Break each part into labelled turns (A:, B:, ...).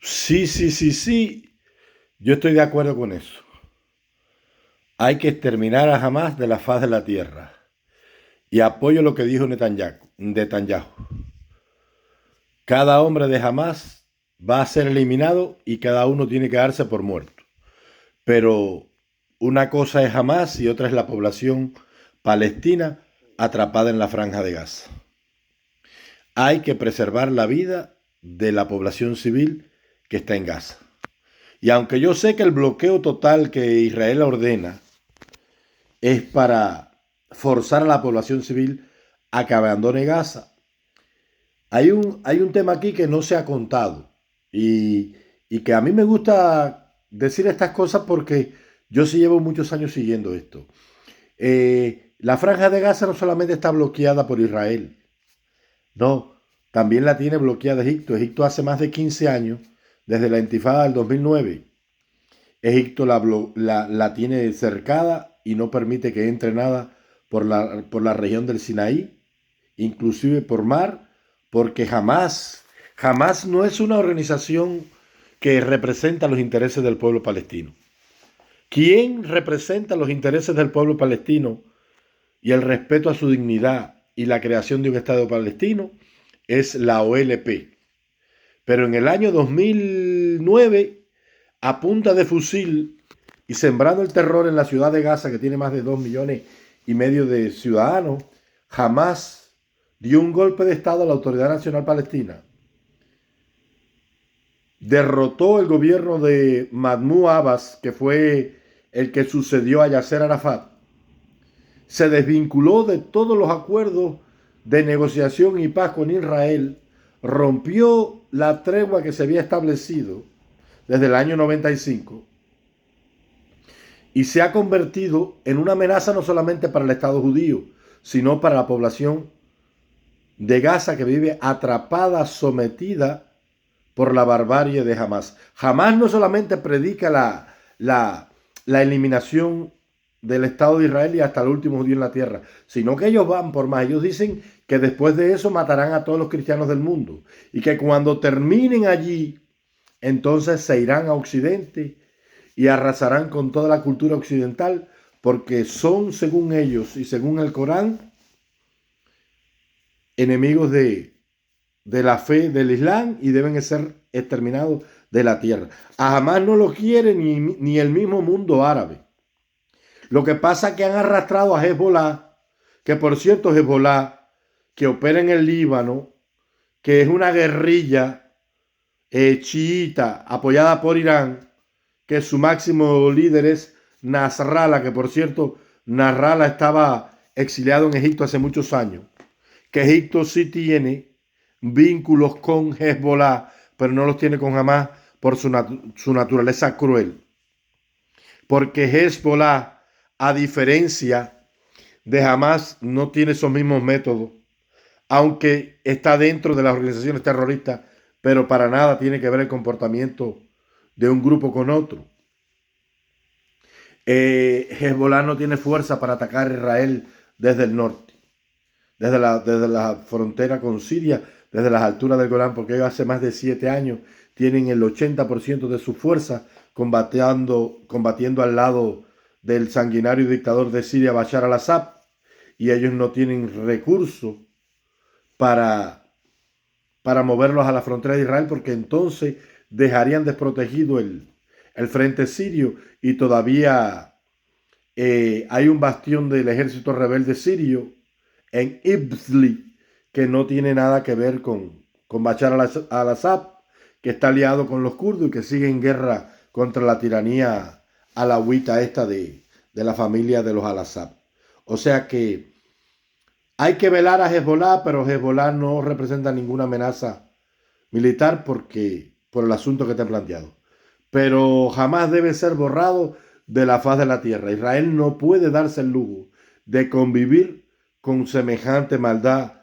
A: Sí, sí, sí, sí. Yo estoy de acuerdo con eso. Hay que exterminar a Hamas de la faz de la tierra. Y apoyo lo que dijo Netanyahu. Cada hombre de Hamas va a ser eliminado y cada uno tiene que darse por muerto. Pero una cosa es Hamas y otra es la población palestina atrapada en la franja de Gaza. Hay que preservar la vida de la población civil que está en Gaza. Y aunque yo sé que el bloqueo total que Israel ordena es para forzar a la población civil a que abandone Gaza, hay un tema aquí que no se ha contado y que a mí me gusta decir estas cosas porque yo sí llevo muchos años siguiendo esto. La franja de Gaza no solamente está bloqueada por Israel, no, también la tiene bloqueada Egipto. Egipto hace más de 15 años, desde la intifada del 2009, Egipto la tiene cercada y no permite que entre nada por la región del Sinaí, inclusive por mar, porque jamás no es una organización que representa los intereses del pueblo palestino. ¿Quién representa los intereses del pueblo palestino y el respeto a su dignidad y la creación de un Estado palestino? Es la OLP. Pero en el año 2009, a punta de fusil y sembrando el terror en la ciudad de Gaza, que tiene más de 2,5 millones de ciudadanos, jamás dio un golpe de Estado a la Autoridad Nacional Palestina. Derrotó el gobierno de Mahmoud Abbas, que fue el que sucedió a Yasser Arafat. Se desvinculó de todos los acuerdos de negociación y paz con Israel, rompió la tregua que se había establecido desde el año 95 y se ha convertido en una amenaza no solamente para el Estado judío, sino para la población de Gaza que vive atrapada, sometida por la barbarie de Hamas. Hamas no solamente predica la eliminación del Estado de Israel y hasta el último judío en la tierra, sino que ellos van por más. Ellos dicen que después de eso matarán a todos los cristianos del mundo y que cuando terminen allí, entonces se irán a Occidente y arrasarán con toda la cultura occidental porque son, según ellos y según el Corán, enemigos de la fe del Islam y deben ser exterminados de la tierra. A Hamas no lo quiere ni el mismo mundo árabe. Lo que pasa es que han arrastrado a Hezbollah, que por cierto Hezbollah, que opera en el Líbano, que es una guerrilla chiita apoyada por Irán, que su máximo líder es Nasrallah, que por cierto Nasrallah estaba exiliado en Egipto hace muchos años, que Egipto sí tiene vínculos con Hezbollah, pero no los tiene con Hamas por su naturaleza cruel. Porque Hezbollah, a diferencia de Hamas, no tiene esos mismos métodos, aunque está dentro de las organizaciones terroristas, pero para nada tiene que ver el comportamiento de un grupo con otro. Hezbollah no tiene fuerza para atacar a Israel desde el norte, desde la frontera con Siria, desde las alturas del Golán, porque ellos hace más de 7 años tienen el 80% de su fuerza combatiendo al lado del sanguinario dictador de Siria, Bashar al-Assad, y ellos no tienen recursos para, para moverlos a la frontera de Israel, porque entonces dejarían desprotegido el frente sirio y todavía hay un bastión del ejército rebelde sirio en Ibzli que no tiene nada que ver con Bashar al-Assad, que está aliado con los kurdos y que sigue en guerra contra la tiranía alawita esta de la familia de los al-Assad. O sea que hay que velar a Hezbollah, pero Hezbollah no representa ninguna amenaza militar por el asunto que te he planteado. Pero jamás debe ser borrado de la faz de la tierra. Israel no puede darse el lujo de convivir con semejante maldad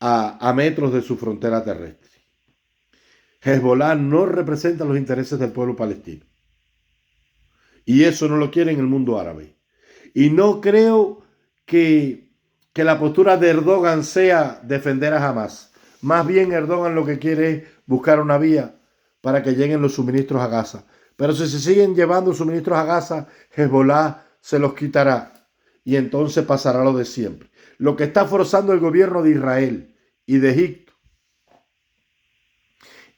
A: a metros de su frontera terrestre. Hezbollah no representa los intereses del pueblo palestino. Y eso no lo quiere en el mundo árabe. Y no creo que la postura de Erdogan sea defender a Hamas. Más bien Erdogan lo que quiere es buscar una vía para que lleguen los suministros a Gaza. Pero si se siguen llevando suministros a Gaza, Hezbollah se los quitará y entonces pasará lo de siempre. Lo que está forzando el gobierno de Israel y de Egipto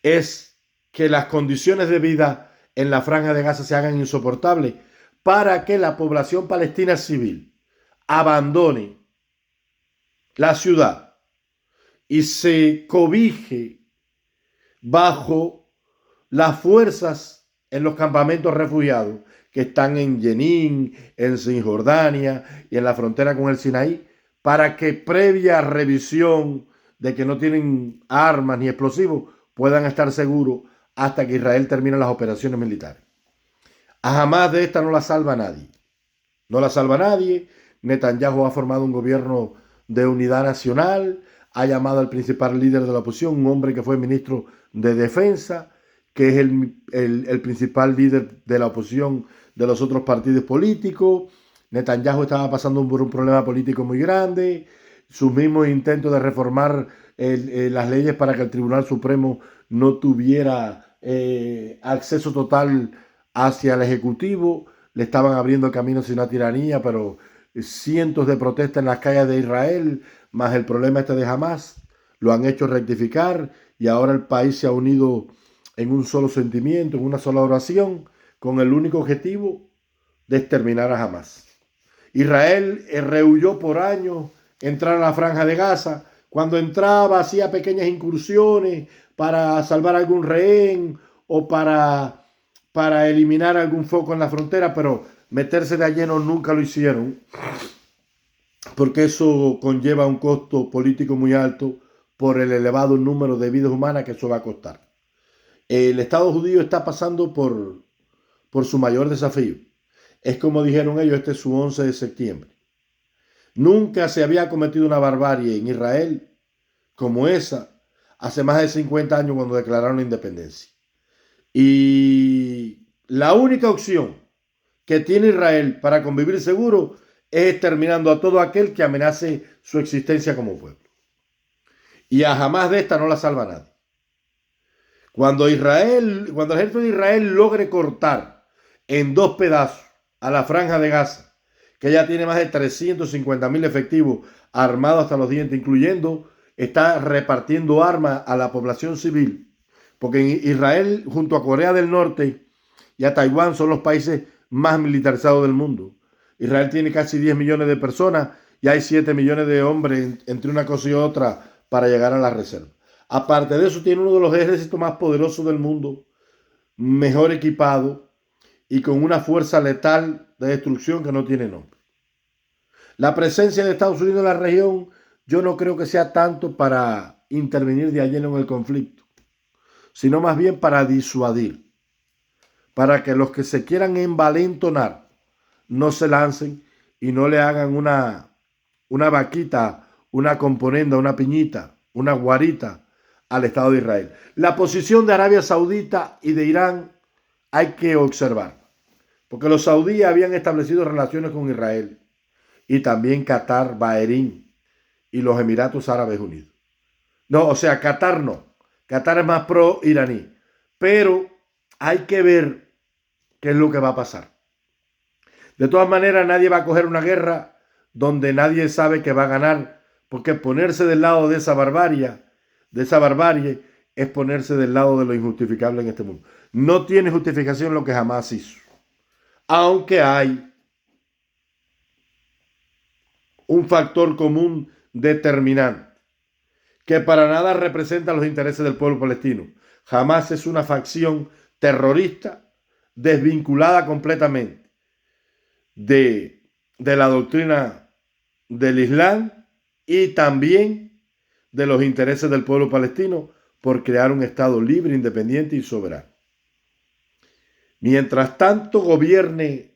A: es que las condiciones de vida en la franja de Gaza se hagan insoportables para que la población palestina civil abandone la ciudad y se cobije bajo las fuerzas en los campamentos refugiados que están en Jenin, en Cisjordania y en la frontera con el Sinaí, para que previa revisión de que no tienen armas ni explosivos puedan estar seguros hasta que Israel termine las operaciones militares. A Hamás de esta no la salva nadie. No la salva nadie. Netanyahu ha formado un gobierno de unidad nacional, ha llamado al principal líder de la oposición, un hombre que fue ministro de Defensa, que es el principal líder de la oposición de los otros partidos políticos. Netanyahu estaba pasando por un problema político muy grande. Sus mismos intentos de reformar las leyes para que el Tribunal Supremo no tuviera acceso total hacia el Ejecutivo le estaban abriendo camino hacia una tiranía, pero cientos de protestas en las calles de Israel, más el problema este de Hamás, lo han hecho rectificar y ahora el país se ha unido en un solo sentimiento, en una sola oración, con el único objetivo de exterminar a Hamás. Israel rehuyó por años entrar a la franja de Gaza. Cuando entraba hacía pequeñas incursiones para salvar algún rehén o para eliminar algún foco en la frontera, pero meterse de lleno nunca lo hicieron, porque eso conlleva un costo político muy alto por el elevado número de vidas humanas que eso va a costar. El Estado judío está pasando por su mayor desafío. Es como dijeron ellos, este es su 11 de septiembre. Nunca se había cometido una barbarie en Israel como esa hace más de 50 años cuando declararon la independencia. Y la única opción que tiene Israel para convivir seguro es exterminando a todo aquel que amenace su existencia como pueblo. Y a Hamás de esta no la salva nadie. Cuando el ejército de Israel logre cortar en dos pedazos a la franja de Gaza, que ya tiene más de 350.000 efectivos armados hasta los dientes, incluyendo, está repartiendo armas a la población civil, porque en Israel, junto a Corea del Norte y a Taiwán, son los países más militarizados del mundo. Israel tiene casi 10 millones de personas y hay 7 millones de hombres entre una cosa y otra para llegar a la reserva. Aparte de eso, tiene uno de los ejércitos más poderosos del mundo, mejor equipado y con una fuerza letal de destrucción que no tiene nombre. La presencia de Estados Unidos en la región, yo no creo que sea tanto para intervenir de lleno en el conflicto, sino más bien para disuadir, para que los que se quieran envalentonar no se lancen y no le hagan una vaquita, una componenda, una piñita, una guarita al Estado de Israel. La posición de Arabia Saudita y de Irán hay que observar, porque los saudíes habían establecido relaciones con Israel y también Qatar, Bahrein y los Emiratos Árabes Unidos. No, o sea, Qatar no. Qatar es más pro-iraní, pero hay que ver qué es lo que va a pasar. De todas maneras, nadie va a coger una guerra donde nadie sabe que va a ganar, porque ponerse del lado de esa barbarie es ponerse del lado de lo injustificable en este mundo. No tiene justificación lo que Hamás hizo, aunque hay un factor común determinante que para nada representa los intereses del pueblo palestino. Hamás es una facción terrorista desvinculada completamente de la doctrina del Islam y también de los intereses del pueblo palestino por crear un Estado libre, independiente y soberano. Mientras tanto gobierne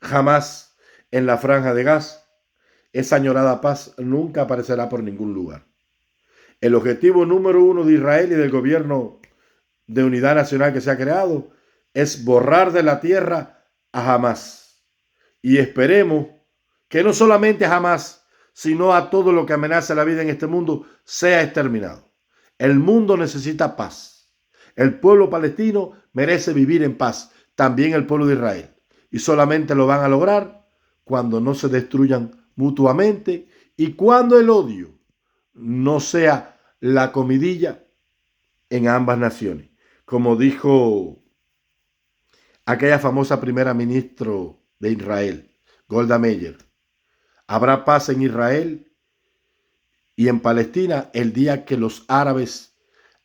A: Hamás en la franja de Gaza, esa añorada paz nunca aparecerá por ningún lugar. El objetivo número uno de Israel y del gobierno de unidad nacional que se ha creado es borrar de la tierra a Hamás. Y esperemos que no solamente a Hamás, sino a todo lo que amenaza la vida en este mundo sea exterminado. El mundo necesita paz. El pueblo palestino merece vivir en paz, también el pueblo de Israel. Y solamente lo van a lograr cuando no se destruyan mutuamente y cuando el odio no sea la comidilla en ambas naciones. Como dijo aquella famosa primera ministra de Israel, Golda Meir, habrá paz en Israel y en Palestina el día que los árabes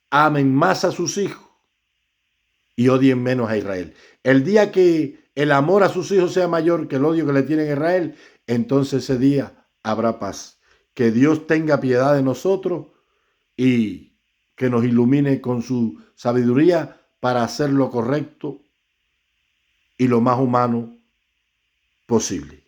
A: amen más a sus hijos y odien menos a Israel. El día que el amor a sus hijos sea mayor que el odio que le tienen a Israel, entonces ese día habrá paz. Que Dios tenga piedad de nosotros y que nos ilumine con su sabiduría para hacer lo correcto y lo más humano posible.